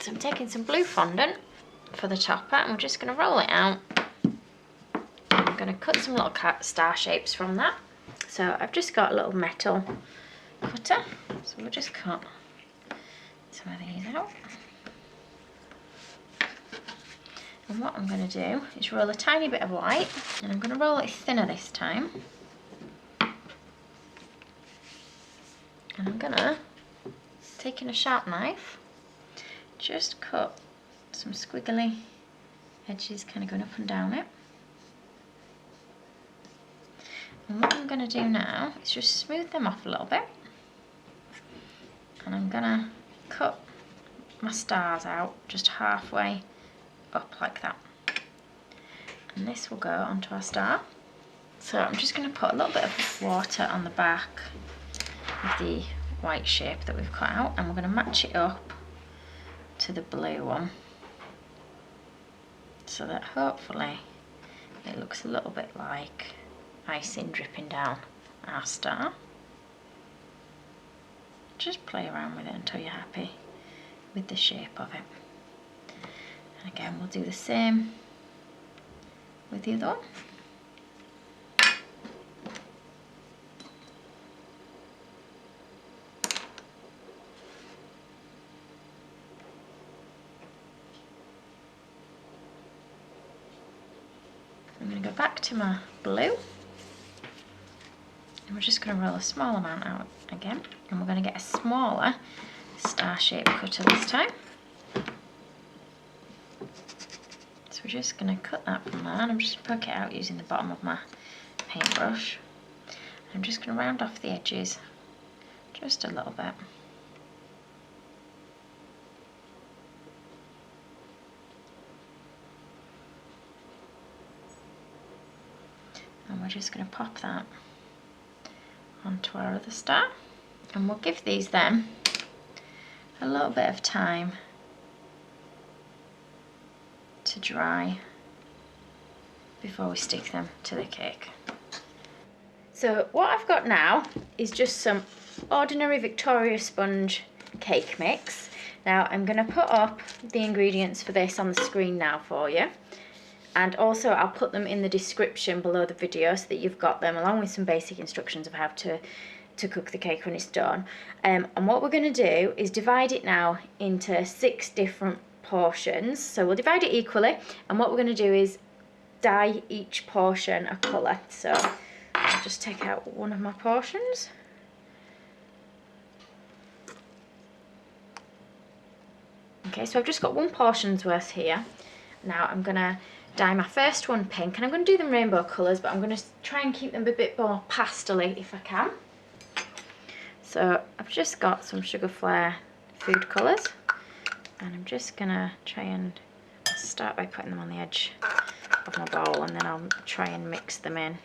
So I'm taking some blue fondant for the topper and we're just going to roll it out. I'm going to cut some little star shapes from that. So I've just got a little metal cutter, so we'll just cut some of these out. And what I'm going to do is roll a tiny bit of white, and I'm going to roll it thinner this time. And I'm going to, taking a sharp knife, just cut some squiggly edges kind of going up and down it. And what I'm going to do now is just smooth them off a little bit. And I'm going to cut my stars out just halfway up like that. And this will go onto our star. So I'm just going to put a little bit of water on the back of the white shape that we've cut out, and we're going to match it up to the blue one so that hopefully it looks a little bit like icing dripping down our star. Just play around with it until you're happy with the shape of it. And again, we'll do the same with the other one. I'm going to go back to my blue, and we're just going to roll a small amount out again, and we're going to get a smaller star-shaped cutter this time. So we're just going to cut that from there, and I'm just going to poke it out using the bottom of my paintbrush. I'm just going to round off the edges just a little bit. And we're just going to pop that onto our other star, and we'll give these then a little bit of time to dry before we stick them to the cake. So what I've got now is just some ordinary Victoria sponge cake mix. Now I'm going to put up the ingredients for this on the screen now for you, and also I'll put them in the description below the video so that you've got them along with some basic instructions of how to cook the cake when it's done. And what we're going to do is divide it now into 6 different portions. So we'll divide it equally, and what we're going to do is dye each portion a colour. So I'll just take out one of my portions. Okay, so I've just got 1 portion's worth here. Now I'm going to dye my first one pink, and I'm going to do them rainbow colours, but I'm going to try and keep them a bit more pastel-y if I can. So I've just got some Sugar Flare food colours, and I'm just going to try and start by putting them on the edge of my bowl, and then I'll try and mix them in.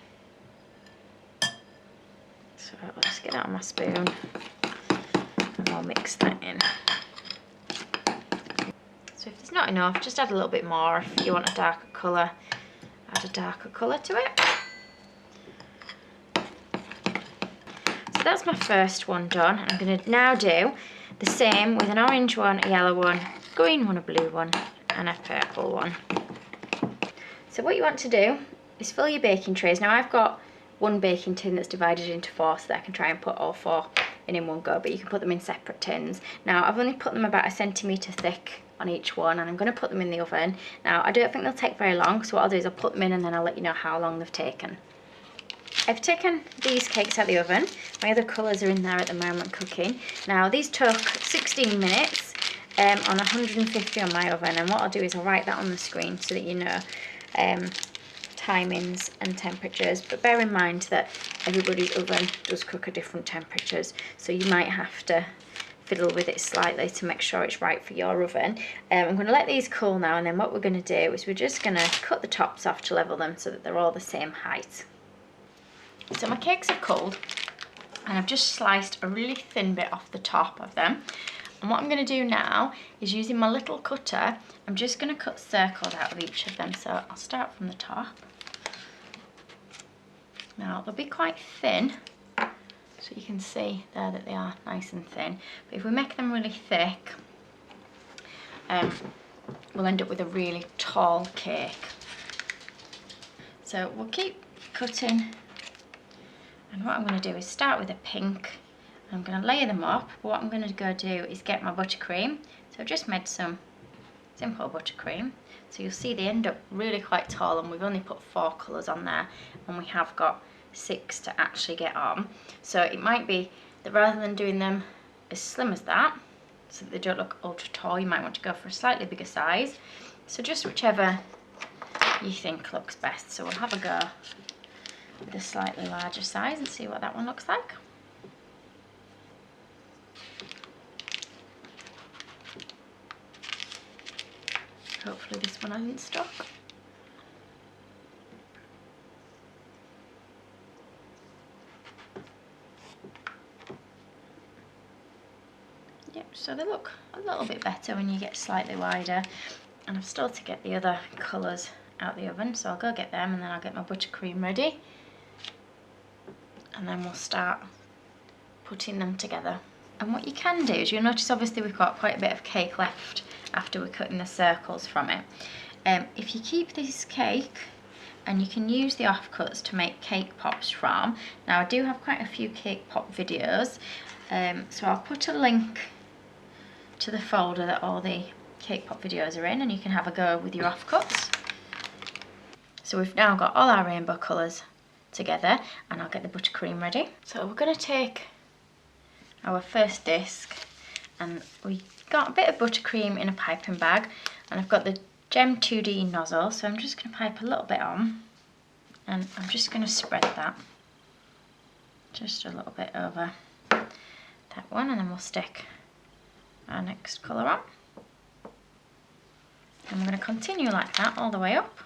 So I'll just get that on my spoon and I'll mix that in. So if there's not enough, just add a little bit more. If you want a darker colour, add a darker colour to it. So that's my first one done. I'm going to now do the same with an orange one, a yellow one, green one, a blue one, and a purple one. So what you want to do is fill your baking trays. Now I've got 1 baking tin that's divided into 4 so that I can try and put all 4 in one go, but you can put them in separate tins. Now I've only put them about 1 centimetre thick on each one, and I'm going to put them in the oven. Now I don't think they'll take very long, so what I'll do is I'll put them in and then I'll let you know how long they've taken. I've taken these cakes out of the oven. My other colours are in there at the moment cooking. Now these took 16 minutes on 150 on my oven, and what I'll do is I'll write that on the screen so that you know timings and temperatures, but bear in mind that everybody's oven does cook at different temperatures, so you might have to fiddle with it slightly to make sure it's right for your oven. I'm going to let these cool now, and then what we're going to do is we're just going to cut the tops off to level them so that they're all the same height. So my cakes are cooled, and I've just sliced a really thin bit off the top of them. And what I'm going to do now is, using my little cutter, I'm just going to cut circles out of each of them. So I'll start from the top. Now they'll be quite thin, so you can see there that they are nice and thin. But if we make them really thick, we'll end up with a really tall cake. So we'll keep cutting, and what I'm going to do is start with a pink. I'm going to layer them up, but what I'm going to go do is get my buttercream. So I've just made some simple buttercream. So you'll see they end up really quite tall, and we've only put 4 colours on there, and we have got 6 to actually get on. So it might be that rather than doing them as slim as that, so that they don't look ultra tall, you might want to go for a slightly bigger size. So just whichever you think looks best. So we'll have a go with a slightly larger size and see what that one looks like. Hopefully this one hasn't stuck. Yep, so they look a little bit better when you get slightly wider. And I've still to get the other colours out the oven, so I'll go get them and then I'll get my buttercream ready. And then we'll start putting them together. And what you can do is, you'll notice obviously we've got quite a bit of cake left after we're cutting the circles from it. If you keep this cake, and you can use the offcuts to make cake pops from. Now I do have quite a few cake pop videos, so I'll put a link to the folder that all the cake pop videos are in, and you can have a go with your offcuts. So we've now got all our rainbow colours together, and I'll get the buttercream ready. So we're going to take our first disc, and we got a bit of buttercream in a piping bag, and I've got the Gem 2D nozzle, so I'm just going to pipe a little bit on, and I'm just going to spread that just a little bit over that one, and then we'll stick our next colour on. And we're going to continue like that all the way up,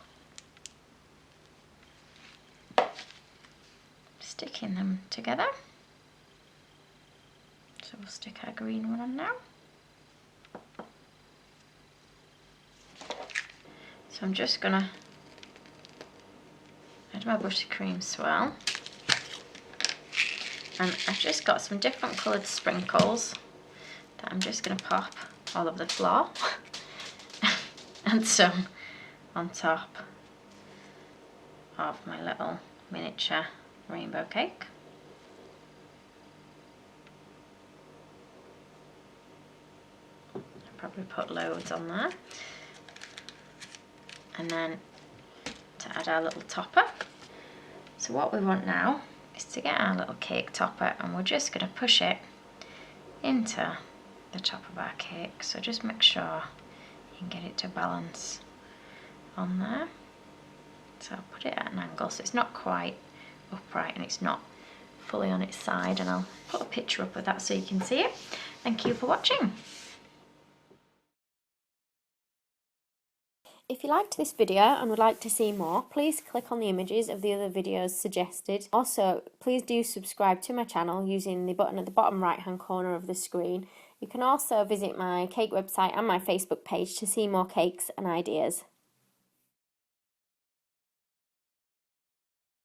sticking them together. So we'll stick our green one on now. So I'm just going to add my buttercream swirl, and I've just got some different coloured sprinkles that I'm just going to pop all over the floor and some on top of my little miniature rainbow cake. I'll probably put loads on there. And then to add our little topper. So what we want now is to get our little cake topper, and we're just going to push it into the top of our cake. So just make sure you can get it to balance on there. So I'll put it at an angle so it's not quite upright and it's not fully on its side, and I'll put a picture up of that so you can see it. Thank you for watching. If you liked this video and would like to see more, please click on the images of the other videos suggested. Also, please do subscribe to my channel using the button at the bottom right hand corner of the screen. You can also visit my cake website and my Facebook page to see more cakes and ideas.